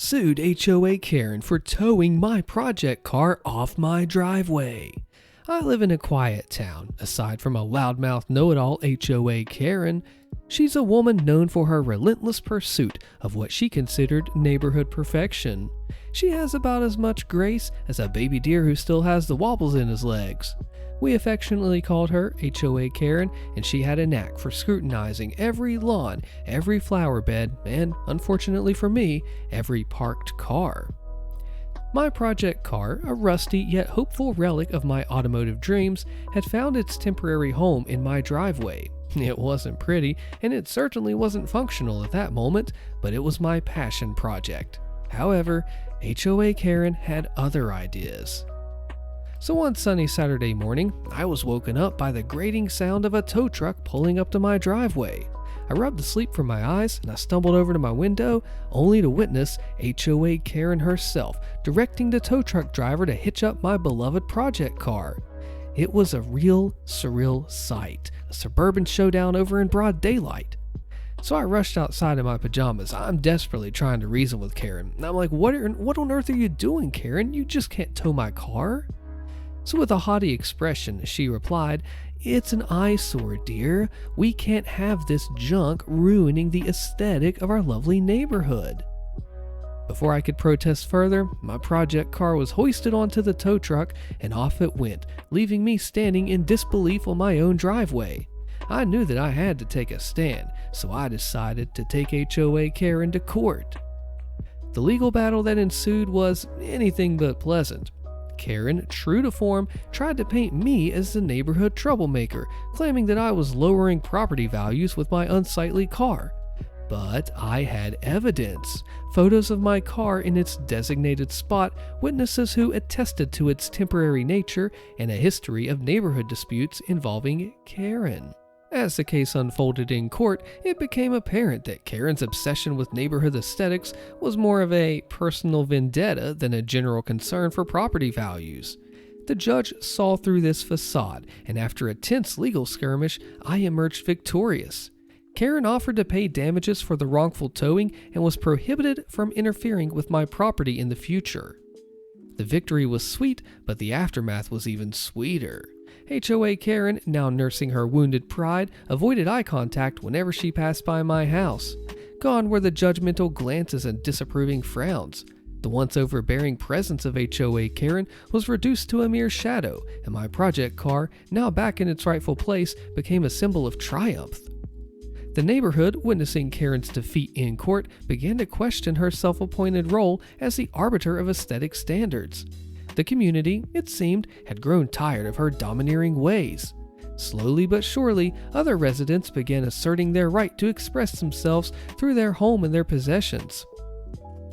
sued HOA Karen for towing my project car off my driveway. I live in a quiet town. Aside from a loudmouth know-it-all HOA Karen, she's a woman known for her relentless pursuit of what she considered neighborhood perfection. She has about as much grace as a baby deer who still has the wobbles in his legs. We affectionately called her HOA Karen, and she had a knack for scrutinizing every lawn, every flower bed, and, unfortunately for me, every parked car. My project car, a rusty yet hopeful relic of my automotive dreams, had found its temporary home in my driveway. It wasn't pretty, and it certainly wasn't functional at that moment, but it was my passion project. However, HOA Karen had other ideas. So one sunny Saturday morning, I was woken up by the grating sound of a tow truck pulling up to my driveway. I rubbed the sleep from my eyes and I stumbled over to my window, only to witness HOA Karen herself directing the tow truck driver to hitch up my beloved project car. It was a real surreal sight, a suburban showdown over in broad daylight. So I rushed outside in my pajamas. I'm desperately trying to reason with Karen. And I'm like, what on earth are you doing, Karen? You just can't tow my car. So with a haughty expression, she replied, "It's an eyesore, dear. We can't have this junk ruining the aesthetic of our lovely neighborhood." Before I could protest further, my project car was hoisted onto the tow truck and off it went, leaving me standing in disbelief on my own driveway. I knew that I had to take a stand, so I decided to take HOA Karen to court. The legal battle that ensued was anything but pleasant. Karen, true to form, tried to paint me as the neighborhood troublemaker, claiming that I was lowering property values with my unsightly car. But I had evidence. Photos of my car in its designated spot, witnesses who attested to its temporary nature, and a history of neighborhood disputes involving Karen. As the case unfolded in court, it became apparent that Karen's obsession with neighborhood aesthetics was more of a personal vendetta than a general concern for property values. The judge saw through this facade, and after a tense legal skirmish, I emerged victorious. Karen offered to pay damages for the wrongful towing and was prohibited from interfering with my property in the future. The victory was sweet, but the aftermath was even sweeter. HOA Karen, now nursing her wounded pride, avoided eye contact whenever she passed by my house. Gone were the judgmental glances and disapproving frowns. The once overbearing presence of HOA Karen was reduced to a mere shadow, and my project car, now back in its rightful place, became a symbol of triumph. The neighborhood, witnessing Karen's defeat in court, began to question her self-appointed role as the arbiter of aesthetic standards. The community, it seemed, had grown tired of her domineering ways. Slowly but surely, other residents began asserting their right to express themselves through their home and their possessions.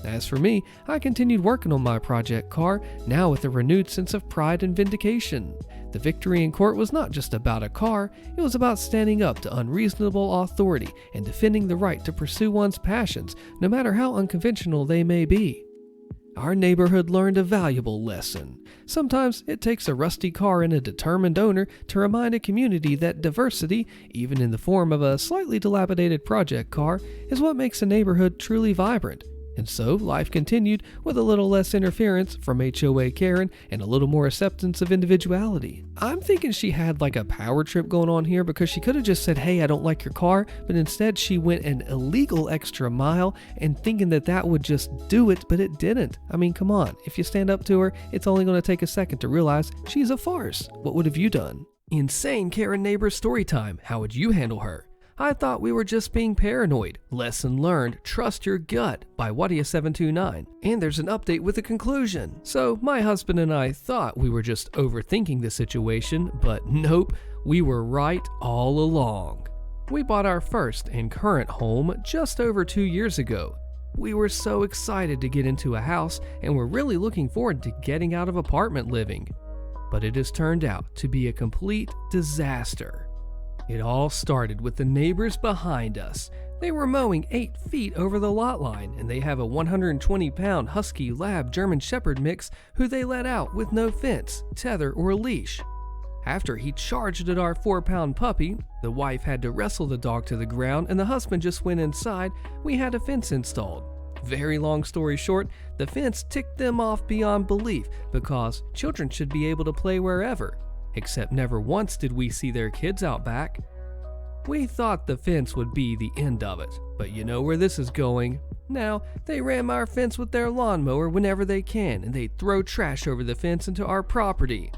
As for me, I continued working on my project car, now with a renewed sense of pride and vindication. The victory in court was not just about a car, it was about standing up to unreasonable authority and defending the right to pursue one's passions, no matter how unconventional they may be. Our neighborhood learned a valuable lesson. Sometimes it takes a rusty car and a determined owner to remind a community that diversity, even in the form of a slightly dilapidated project car, is what makes a neighborhood truly vibrant. And so life continued with a little less interference from HOA Karen and a little more acceptance of individuality. I'm thinking she had like a power trip going on here, because she could have just said, "Hey, I don't like your car," but instead she went an illegal extra mile and thinking that that would just do it, but it didn't. I mean, come on. If you stand up to her, it's only going to take a second to realize she's a farce. What would have you done? Insane Karen neighbor story time. How would you handle her? I thought we were just being paranoid. Lesson learned, trust your gut by Wadia729. And there's an update with a conclusion. So my husband and I thought we were just overthinking the situation, but nope, we were right all along. We bought our first and current home just over 2 years ago. We were so excited to get into a house and were really looking forward to getting out of apartment living. But it has turned out to be a complete disaster. It all started with the neighbors behind us. They were mowing 8 feet over the lot line, and they have a 120-pound Husky Lab German Shepherd mix who they let out with no fence, tether, or leash. After he charged at our 4-pound puppy, the wife had to wrestle the dog to the ground and the husband just went inside. We had a fence installed. Very long story short, the fence ticked them off beyond belief because children should be able to play wherever, except never once did we see their kids out back. We thought the fence would be the end of it, but you know where this is going. Now, they ram our fence with their lawnmower whenever they can, and they throw trash over the fence into our property.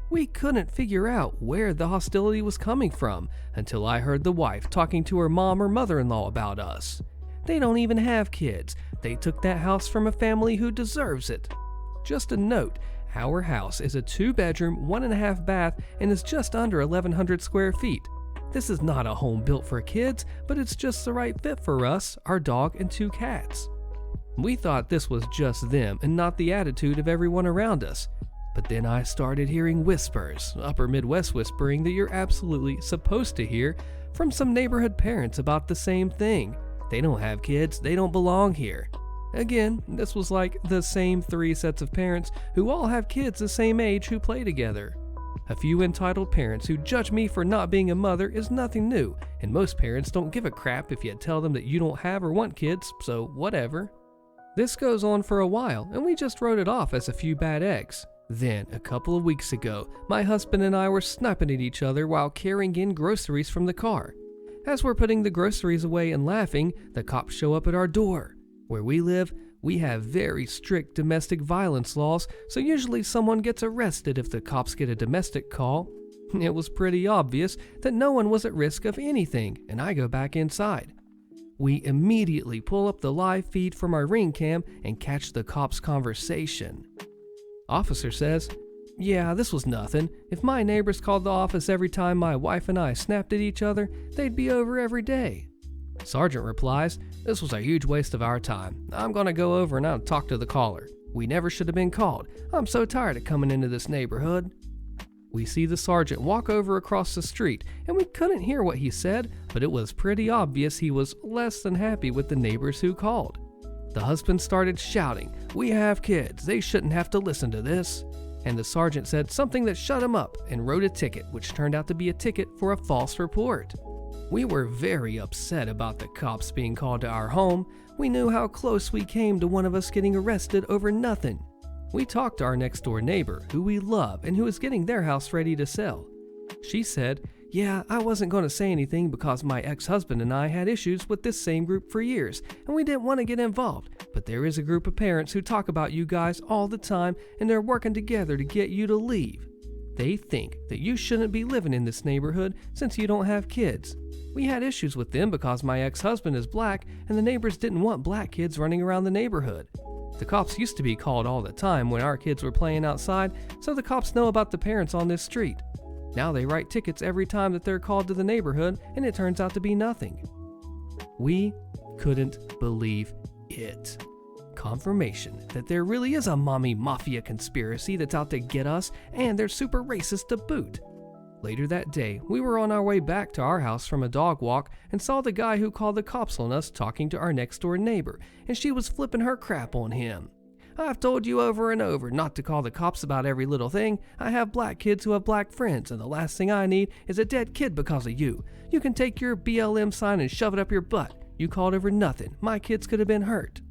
We couldn't figure out where the hostility was coming from until I heard the wife talking to her mom or mother-in-law about us. They don't even have kids. They took that house from a family who deserves it. Just a note, our house is a 2-bedroom, 1.5 bath, and is just under 1,100 square feet. This is not a home built for kids, but it's just the right fit for us, our dog, and 2 cats. We thought this was just them and not the attitude of everyone around us. But then I started hearing whispers, upper Midwest whispering that you're absolutely supposed to hear from some neighborhood parents about the same thing. They don't have kids, they don't belong here. Again, this was like the same 3 sets of parents who all have kids the same age who play together. A few entitled parents who judge me for not being a mother is nothing new, and most parents don't give a crap if you tell them that you don't have or want kids, so whatever. This goes on for a while, and we just wrote it off as a few bad eggs. Then, a couple of weeks ago, my husband and I were snapping at each other while carrying in groceries from the car. As we're putting the groceries away and laughing, the cops show up at our door. Where we live, we have very strict domestic violence laws, so usually someone gets arrested if the cops get a domestic call. It was pretty obvious that no one was at risk of anything, and I go back inside. We immediately pull up the live feed from our Ring cam and catch the cops' conversation. Officer says, "Yeah, this was nothing. If my neighbors called the office every time my wife and I snapped at each other, they'd be over every day." Sergeant replies, "This was a huge waste of our time. I'm gonna go over and I'll talk to the caller. We never should have been called. I'm so tired of coming into this neighborhood." We see the sergeant walk over across the street, and we couldn't hear what he said, but it was pretty obvious he was less than happy with the neighbors who called. The husband started shouting, "We have kids, they shouldn't have to listen to this." And the sergeant said something that shut him up and wrote a ticket, which turned out to be a ticket for a false report. We were very upset about the cops being called to our home. We knew how close we came to one of us getting arrested over nothing. We talked to our next door neighbor, who we love and who is getting their house ready to sell. She said, "Yeah, I wasn't going to say anything because my ex-husband and I had issues with this same group for years, and we didn't want to get involved, but there is a group of parents who talk about you guys all the time, and they're working together to get you to leave. They think that you shouldn't be living in this neighborhood since you don't have kids. We had issues with them because my ex-husband is black, and the neighbors didn't want black kids running around the neighborhood. The cops used to be called all the time when our kids were playing outside, so the cops know about the parents on this street. Now they write tickets every time that they're called to the neighborhood, and it turns out to be nothing." We couldn't believe it. Confirmation that there really is a mommy mafia conspiracy that's out to get us, and they're super racist to boot. Later that day, we were on our way back to our house from a dog walk and saw the guy who called the cops on us talking to our next door neighbor, and she was flipping her crap on him. "I've told you over and over not to call the cops about every little thing. I have black kids who have black friends, and the last thing I need is a dead kid because of you. You can take your BLM sign and shove it up your butt. You called over nothing. My kids could have been hurt."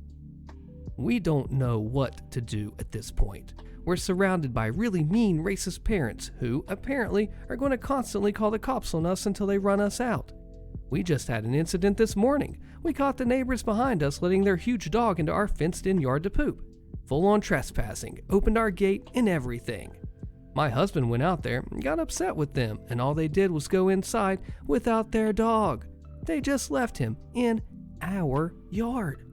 We don't know what to do at this point. We're surrounded by really mean racist parents who, apparently, are going to constantly call the cops on us until they run us out. We just had an incident this morning. We caught the neighbors behind us letting their huge dog into our fenced-in yard to poop. Full-on trespassing, opened our gate and everything. My husband went out there and got upset with them, and all they did was go inside without their dog. They just left him in our yard.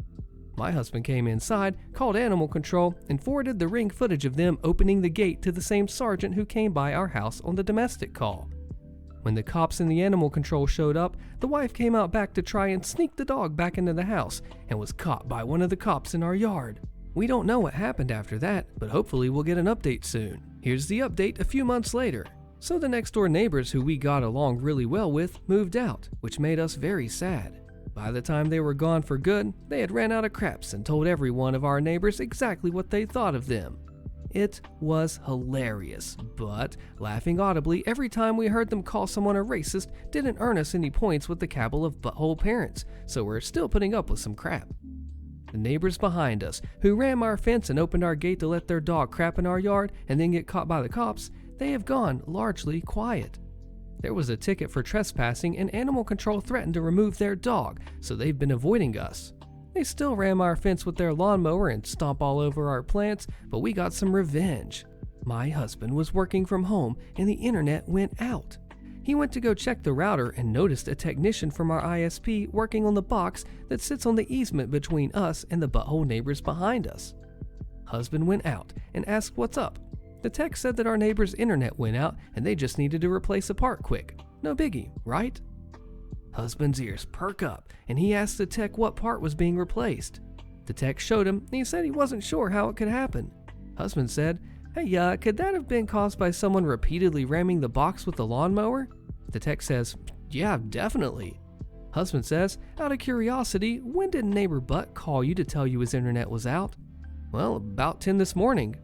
My husband came inside, called animal control, and forwarded the Ring footage of them opening the gate to the same sergeant who came by our house on the domestic call. When the cops and the animal control showed up, the wife came out back to try and sneak the dog back into the house and was caught by one of the cops in our yard. We don't know what happened after that, but hopefully we'll get an update soon. Here's the update a few months later. So the next door neighbors who we got along really well with moved out, which made us very sad. By the time they were gone for good, they had ran out of craps and told every one of our neighbors exactly what they thought of them. It was hilarious, but laughing audibly every time we heard them call someone a racist didn't earn us any points with the cabal of butthole parents, so we're still putting up with some crap. The neighbors behind us, who ran our fence and opened our gate to let their dog crap in our yard and then get caught by the cops, they have gone largely quiet. There was a ticket for trespassing and animal control threatened to remove their dog, so they've been avoiding us. They still ram our fence with their lawnmower and stomp all over our plants, but we got some revenge. My husband was working from home and the internet went out. He went to go check the router and noticed a technician from our ISP working on the box that sits on the easement between us and the butthole neighbors behind us. Husband went out and asked what's up. The tech said that our neighbor's internet went out and they just needed to replace a part quick. No biggie, right? Husband's ears perk up and he asked the tech what part was being replaced. The tech showed him and he said he wasn't sure how it could happen. Husband said, "Hey, could that have been caused by someone repeatedly ramming the box with the lawnmower?" The tech says, "Yeah, definitely." Husband says, "Out of curiosity, when did neighbor Butt call you to tell you his internet was out?" "Well, about 10 this morning."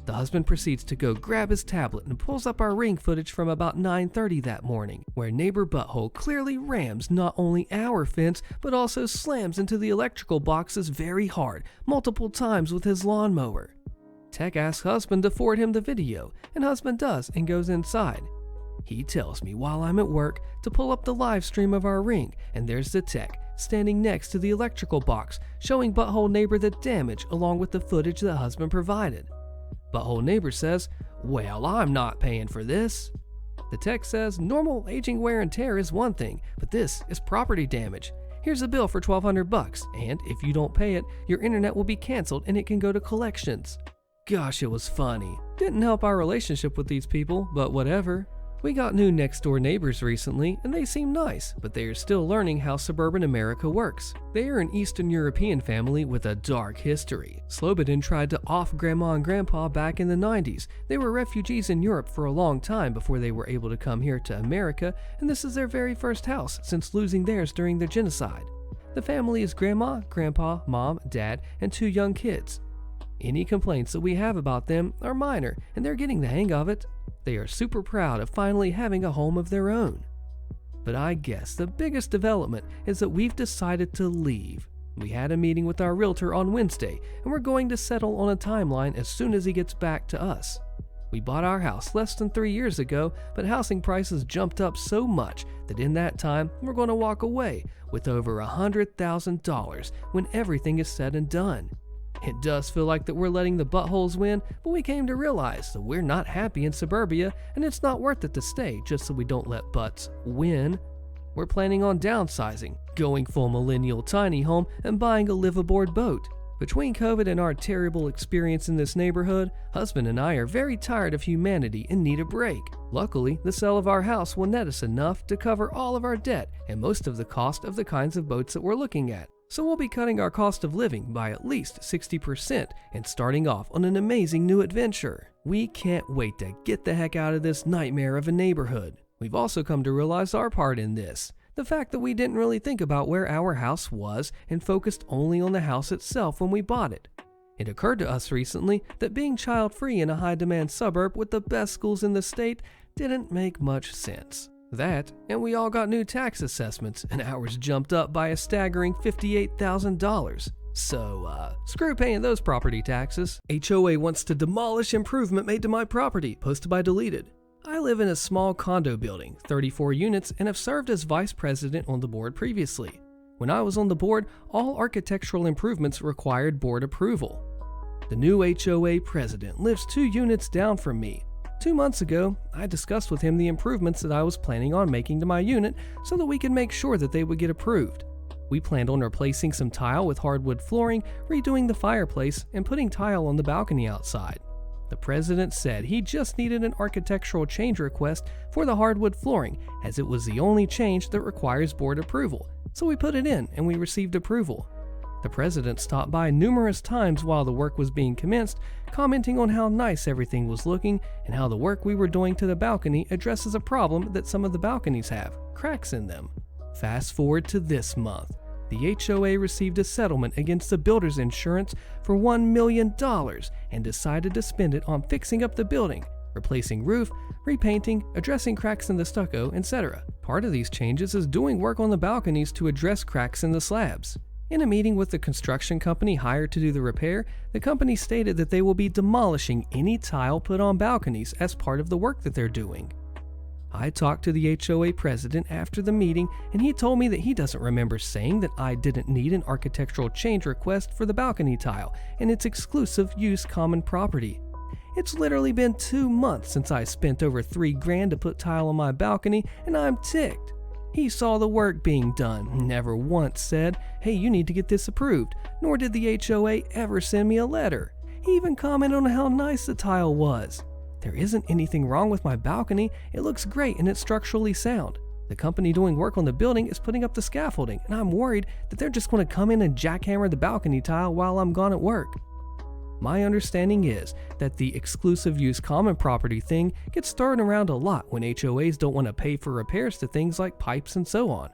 The husband proceeds to go grab his tablet and pulls up our ring footage from about 9:30 that morning, where neighbor Butthole clearly rams not only our fence, but also slams into the electrical boxes very hard, multiple times with his lawnmower. Tech asks husband to forward him the video, and husband does and goes inside. He tells me while I'm at work to pull up the live stream of our ring, and there's the tech standing next to the electrical box, showing Butthole neighbor the damage along with the footage the husband provided. Butthole neighbor says, "Well, I'm not paying for this." The tech says normal aging wear and tear is one thing, but this is property damage. Here's a bill for $1,200, and if you don't pay it, your internet will be canceled and it can go to collections. Gosh, it was funny. Didn't help our relationship with these people, but whatever. We got new next door neighbors recently, and they seem nice, but they are still learning how suburban America works. They are an Eastern European family with a dark history. Slobodan tried to off Grandma and Grandpa back in the 90s. They were refugees in Europe for a long time before they were able to come here to America, and this is their very first house since losing theirs during the genocide. The family is Grandma, Grandpa, Mom, Dad, and 2 young kids. Any complaints that we have about them are minor, and they're getting the hang of it. They are super proud of finally having a home of their own. But I guess the biggest development is that we've decided to leave. We had a meeting with our realtor on Wednesday, and we're going to settle on a timeline as soon as he gets back to us. We bought our house less than 3 years ago, but housing prices jumped up so much that in that time we're going to walk away with over $100,000 when everything is said and done. It does feel like that we're letting the buttholes win, but we came to realize that we're not happy in suburbia and it's not worth it to stay just so we don't let butts win. We're planning on downsizing, going full millennial tiny home, and buying a live-aboard boat. Between COVID and our terrible experience in this neighborhood, husband and I are very tired of humanity and need a break. Luckily, the sale of our house will net us enough to cover all of our debt and most of the cost of the kinds of boats that we're looking at. So we'll be cutting our cost of living by at least 60% and starting off on an amazing new adventure. We can't wait to get the heck out of this nightmare of a neighborhood. We've also come to realize our part in this. The fact that we didn't really think about where our house was and focused only on the house itself when we bought it. It occurred to us recently that being child-free in a high-demand suburb with the best schools in the state didn't make much sense. That, and we all got new tax assessments, and ours jumped up by a staggering $58,000. So, screw paying those property taxes. HOA wants to demolish improvement made to my property, posted by Deleted. I live in a small condo building, 34 units, and have served as vice president on the board previously. When I was on the board, all architectural improvements required board approval. The new HOA president lives 2 units down from me. 2 months ago, I discussed with him the improvements that I was planning on making to my unit so that we could make sure that they would get approved. We planned on replacing some tile with hardwood flooring, redoing the fireplace, and putting tile on the balcony outside. The president said he just needed an architectural change request for the hardwood flooring, as it was the only change that requires board approval, so we put it in and we received approval. The president stopped by numerous times while the work was being commenced, commenting on how nice everything was looking and how the work we were doing to the balcony addresses a problem that some of the balconies have, cracks in them. Fast forward to this month. The HOA received a settlement against the builder's insurance for $1 million and decided to spend it on fixing up the building, replacing roof, repainting, addressing cracks in the stucco, etc. Part of these changes is doing work on the balconies to address cracks in the slabs. In a meeting with the construction company hired to do the repair, the company stated that they will be demolishing any tile put on balconies as part of the work that they're doing. I talked to the HOA president after the meeting, and he told me that he doesn't remember saying that I didn't need an architectural change request for the balcony tile and its exclusive use common property. It's literally been 2 months since I spent over $3,000 to put tile on my balcony, and I'm ticked. He saw the work being done, never once said, "Hey, you need to get this approved," nor did the HOA ever send me a letter. He even commented on how nice the tile was. There isn't anything wrong with my balcony, it looks great and it's structurally sound. The company doing work on the building is putting up the scaffolding, and I'm worried that they're just going to come in and jackhammer the balcony tile while I'm gone at work. My understanding is that the exclusive use common property thing gets thrown around a lot when HOAs don't want to pay for repairs to things like pipes and so on.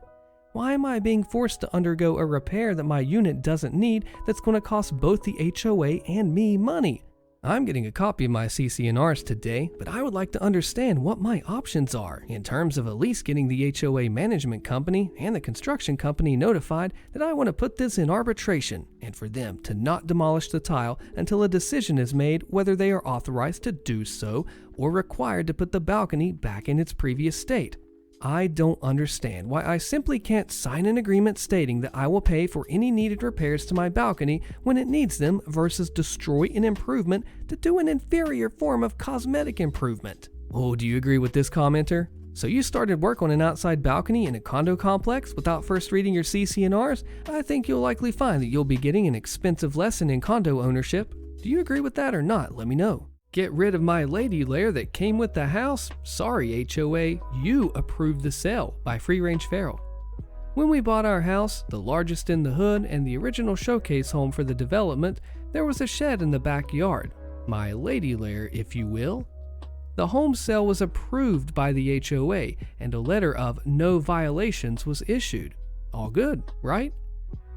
Why am I being forced to undergo a repair that my unit doesn't need that's going to cost both the HOA and me money? I'm getting a copy of my CC&Rs today, but I would like to understand what my options are in terms of at least getting the HOA management company and the construction company notified that I want to put this in arbitration and for them to not demolish the tile until a decision is made whether they are authorized to do so or required to put the balcony back in its previous state. I don't understand why I simply can't sign an agreement stating that I will pay for any needed repairs to my balcony when it needs them versus destroy an improvement to do an inferior form of cosmetic improvement. Oh, do you agree with this commenter? So you started work on an outside balcony in a condo complex without first reading your CC&Rs? I think you'll likely find that you'll be getting an expensive lesson in condo ownership. Do you agree with that or not? Let me know. Get rid of my lady lair that came with the house? Sorry HOA, you approved the sale by Free Range Feral. When we bought our house, the largest in the hood and the original showcase home for the development, there was a shed in the backyard. My lady lair, if you will. The home sale was approved by the HOA and a letter of no violations was issued. All good, right?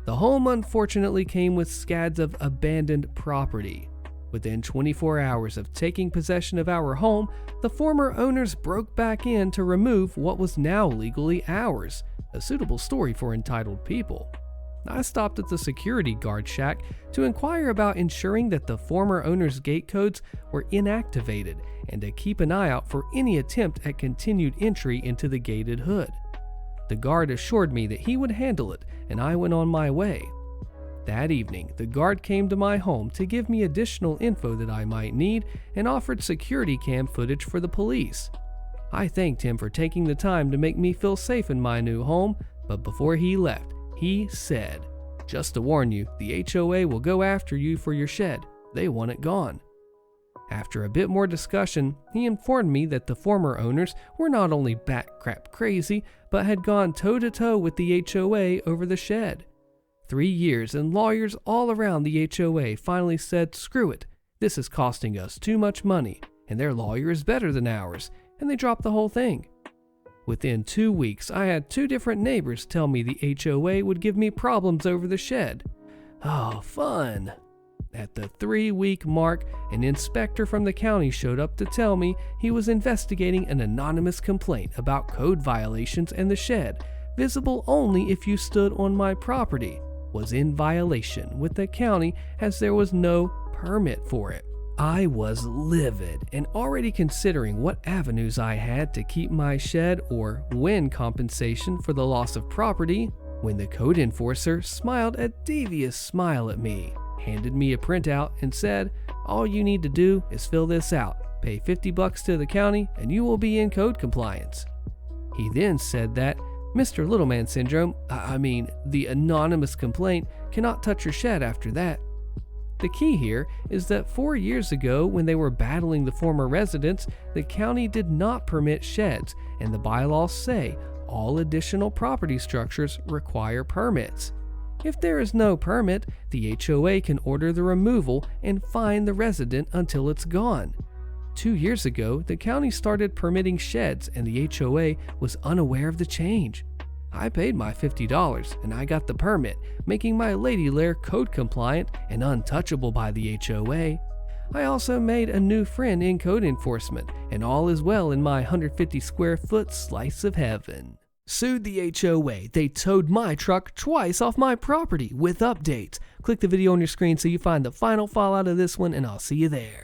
The home unfortunately came with scads of abandoned property. Within 24 hours of taking possession of our home, the former owners broke back in to remove what was now legally ours, a suitable story for entitled people. I stopped at the security guard shack to inquire about ensuring that the former owner's gate codes were inactivated and to keep an eye out for any attempt at continued entry into the gated hood. The guard assured me that he would handle it, and I went on my way. That evening, the guard came to my home to give me additional info that I might need and offered security cam footage for the police. I thanked him for taking the time to make me feel safe in my new home, but before he left, he said, "Just to warn you, the HOA will go after you for your shed. They want it gone." After a bit more discussion, he informed me that the former owners were not only bat-crap crazy, but had gone toe-to-toe with the HOA over the shed. 3 years and lawyers all around the HOA finally said, "Screw it, this is costing us too much money, and their lawyer is better than ours," and they dropped the whole thing. Within 2 weeks, I had 2 different neighbors tell me the HOA would give me problems over the shed. Oh, fun. At the 3-week mark, an inspector from the county showed up to tell me he was investigating an anonymous complaint about code violations, and the shed, visible only if you stood on my property, was in violation with the county as there was no permit for it. I was livid and already considering what avenues I had to keep my shed or win compensation for the loss of property when the code enforcer smiled a devious smile at me, handed me a printout and said, "All you need to do is fill this out, pay $50 to the county, and you will be in code compliance." He then said that Mr. Littleman Syndrome, the anonymous complaint, cannot touch your shed after that. The key here is that 4 years ago, when they were battling the former residents, the county did not permit sheds, and the bylaws say all additional property structures require permits. If there is no permit, the HOA can order the removal and fine the resident until it's gone. 2 years ago, the county started permitting sheds and the HOA was unaware of the change. I paid my $50 and I got the permit, making my lady lair code compliant and untouchable by the HOA. I also made a new friend in code enforcement, and all is well in my 150 square foot slice of heaven. Sued the HOA. They towed my truck twice off my property with updates. Click the video on your screen so you find the final fallout of this one, and I'll see you there.